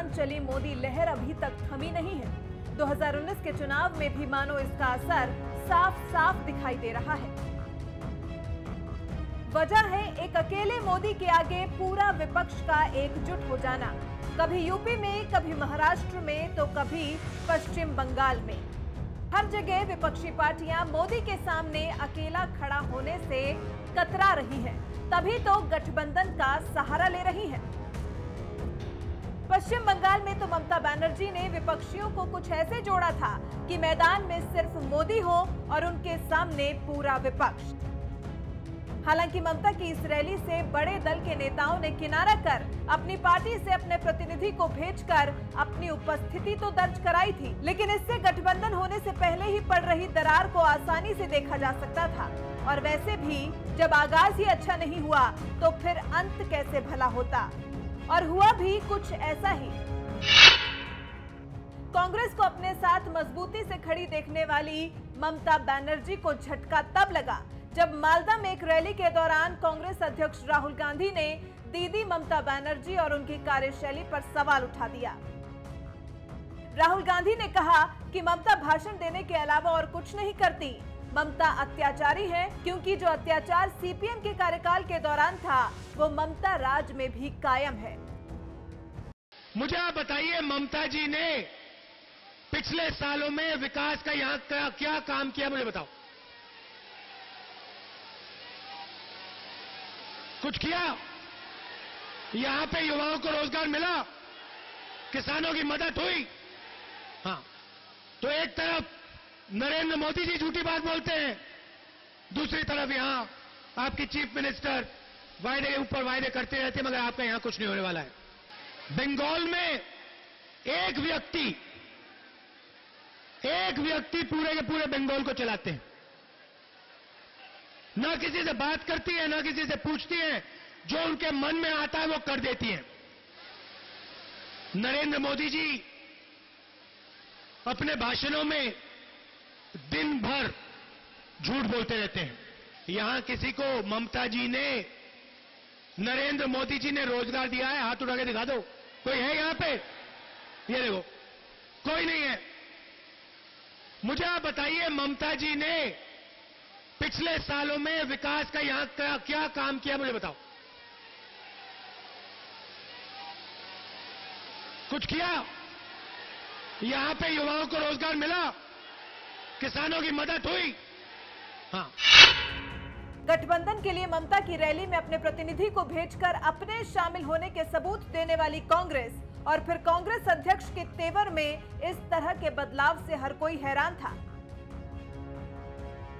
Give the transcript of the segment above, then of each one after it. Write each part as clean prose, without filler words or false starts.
दौरान चली मोदी लहर अभी तक थमी नहीं है। 2019 के चुनाव में भी मानो इसका असर साफ साफ दिखाई दे रहा है। वजह है एक अकेले मोदी के आगे पूरा विपक्ष का एकजुट हो जाना। कभी यूपी में, कभी महाराष्ट्र में, तो कभी पश्चिम बंगाल में। हर जगह विपक्षी पार्टियां मोदी के सामने अकेला खड़ा होने से कतरा रही हैं। तभी तो गठबंधन का सहारा ले रही हैं। पश्चिम बंगाल में तो ममता बनर्जी ने विपक्षियों को कुछ ऐसे जोड़ा था कि मैदान में सिर्फ मोदी हो और उनके सामने पूरा विपक्ष। हालांकि ममता की इस रैली से बड़े दल के नेताओं ने किनारा कर अपनी पार्टी से अपने प्रतिनिधि को भेजकर अपनी उपस्थिति तो दर्ज कराई थी, लेकिन इससे गठबंधन होने से पहले ही पड़ रही दरार को आसानी से देखा जा सकता था। और वैसे भी जब आगाज ही अच्छा नहीं हुआ तो फिर अंत कैसे भला होता। और हुआ भी कुछ ऐसा ही। कांग्रेस को अपने साथ मजबूती से खड़ी देखने वाली ममता बनर्जी को झटका तब लगा जब मालदा में एक रैली के दौरान कांग्रेस अध्यक्ष राहुल गांधी ने दीदी ममता बनर्जी और उनकी कार्यशैली पर सवाल उठा दिया। राहुल गांधी ने कहा कि ममता भाषण देने के अलावा और कुछ नहीं करती। ममता अत्याचारी है, क्योंकि जो अत्याचार सीपीएम के कार्यकाल के दौरान था वो ममता राज में भी कायम है। मुझे आप बताइए, ममता जी ने पिछले सालों में विकास का यहां क्या काम किया, मुझे बताओ। कुछ किया? यहां पे युवाओं को रोजगार मिला, किसानों की मदद हुई। हाँ, तो एक तरफ नरेंद्र मोदी जी झूठी बात बोलते हैं, दूसरी तरफ यहां आपकी चीफ मिनिस्टर वायदे के ऊपर वायदे करते रहते हैं, मगर आपका यहां कुछ नहीं होने वाला है। बंगाल में एक व्यक्ति पूरे के पूरे बंगाल को चलाते हैं। न किसी से बात करती है, न किसी से पूछती है, जो उनके मन में आता है वो कर देती है। नरेंद्र मोदी जी अपने भाषणों में दिन भर झूठ बोलते रहते हैं। यहां किसी को ममता जी ने, नरेंद्र मोदी जी ने रोजगार दिया है? हाथ उठा के दिखा दो। कोई है यहां पे? ये देखो, कोई नहीं है। मुझे आप बताइए, ममता जी ने पिछले सालों में विकास का यहां क्या काम किया, मुझे बताओ। कुछ किया? यहां पे युवाओं को रोजगार मिला, किसानों की मदद हुई। हाँ, गठबंधन के लिए ममता की रैली में अपने प्रतिनिधि को भेजकर अपने शामिल होने के सबूत देने वाली कांग्रेस और फिर कांग्रेस अध्यक्ष के तेवर में इस तरह के बदलाव से हर कोई हैरान था।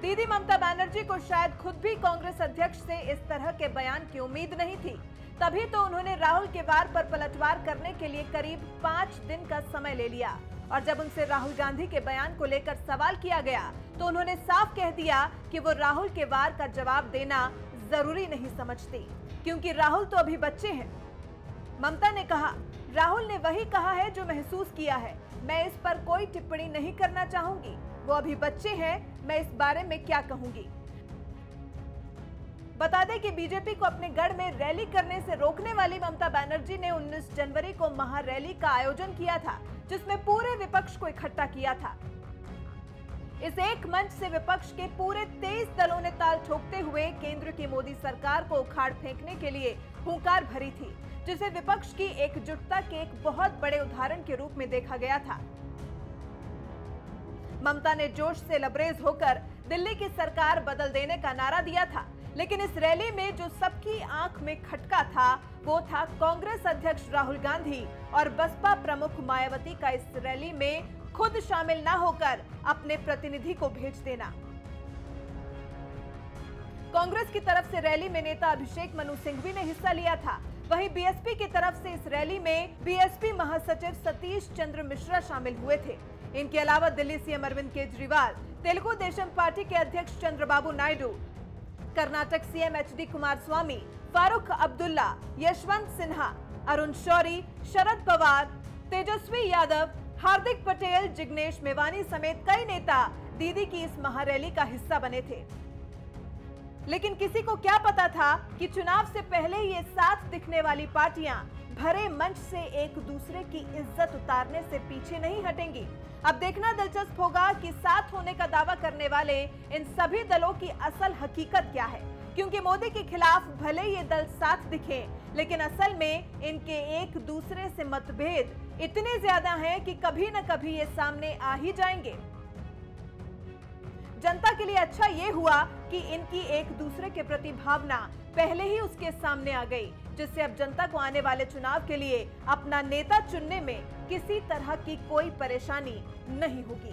दीदी ममता बनर्जी को शायद खुद भी कांग्रेस अध्यक्ष से इस तरह के बयान की उम्मीद नहीं थी। तभी तो उन्होंने राहुल के वार पर पलटवार करने के लिए करीब 5 दिन का समय ले लिया। और जब उनसे राहुल गांधी के बयान को लेकर सवाल किया गया तो उन्होंने साफ कह दिया कि वो राहुल के वार का जवाब देना जरूरी नहीं समझती, क्योंकि राहुल तो अभी बच्चे हैं। ममता ने कहा, राहुल ने वही कहा है जो महसूस किया है, मैं इस पर कोई टिप्पणी नहीं करना चाहूंगी। वो अभी बच्चे हैं, मैं इस बारे में क्या कहूंगी। बता दें कि बीजेपी को अपने गढ़ में रैली करने से रोकने वाली ममता बनर्जी ने 19 जनवरी को महारैली का आयोजन किया था, जिसमें पूरे विपक्ष को इकट्ठा किया था। इस एक मंच से विपक्ष के पूरे 23 दलों ने ताल ठोकते हुए केंद्र की मोदी सरकार को उखाड़ फेंकने के लिए हुंकार भरी थी, जिसे विपक्ष की एकजुटता के एक बहुत बड़े उदाहरण के रूप में देखा गया था। ममता ने जोश से लबरेज होकर दिल्ली की सरकार बदल देने का नारा दिया था, लेकिन इस रैली में जो सबकी आंख में खटका था वो था कांग्रेस अध्यक्ष राहुल गांधी और बसपा प्रमुख मायावती का इस रैली में खुद शामिल न होकर अपने प्रतिनिधि को भेज देना। कांग्रेस की तरफ से रैली में नेता अभिषेक मनु सिंघवी ने हिस्सा लिया था। वहीं बीएसपी की तरफ से इस रैली में बीएसपी महासचिव सतीश चंद्र मिश्रा शामिल हुए थे। इनके अलावा दिल्ली सीएम अरविंद केजरीवाल, तेलुगु देशम पार्टी के अध्यक्ष चंद्रबाबू नायडू, कर्नाटक सीएम एचडी कुमारस्वामी, फारूक अब्दुल्ला, यशवंत सिन्हा, अरुण शौरी, शरद पवार, तेजस्वी यादव, हार्दिक पटेल, जिग्नेश मेवानी समेत कई नेता दीदी की इस महारैली का हिस्सा बने थे। लेकिन किसी को क्या पता था कि चुनाव से पहले ये साथ दिखने वाली पार्टियां भरे मंच से एक दूसरे की इज्जत उतारने से पीछे नहीं हटेंगी। अब देखना दिलचस्प होगा कि साथ होने का दावा करने वाले इन सभी दलों की असल हकीकत क्या है, क्योंकि मोदी के खिलाफ भले ये दल साथ दिखे, लेकिन असल में इनके एक दूसरे से मतभेद इतने ज्यादा हैं कि कभी न कभी ये सामने आ ही जाएंगे। जनता के लिए अच्छा ये हुआ कि इनकी एक दूसरे के प्रति भावना पहले ही उसके सामने आ गई, जिससे अब जनता को आने वाले चुनाव के लिए अपना नेता चुनने में किसी तरह की कोई परेशानी नहीं होगी।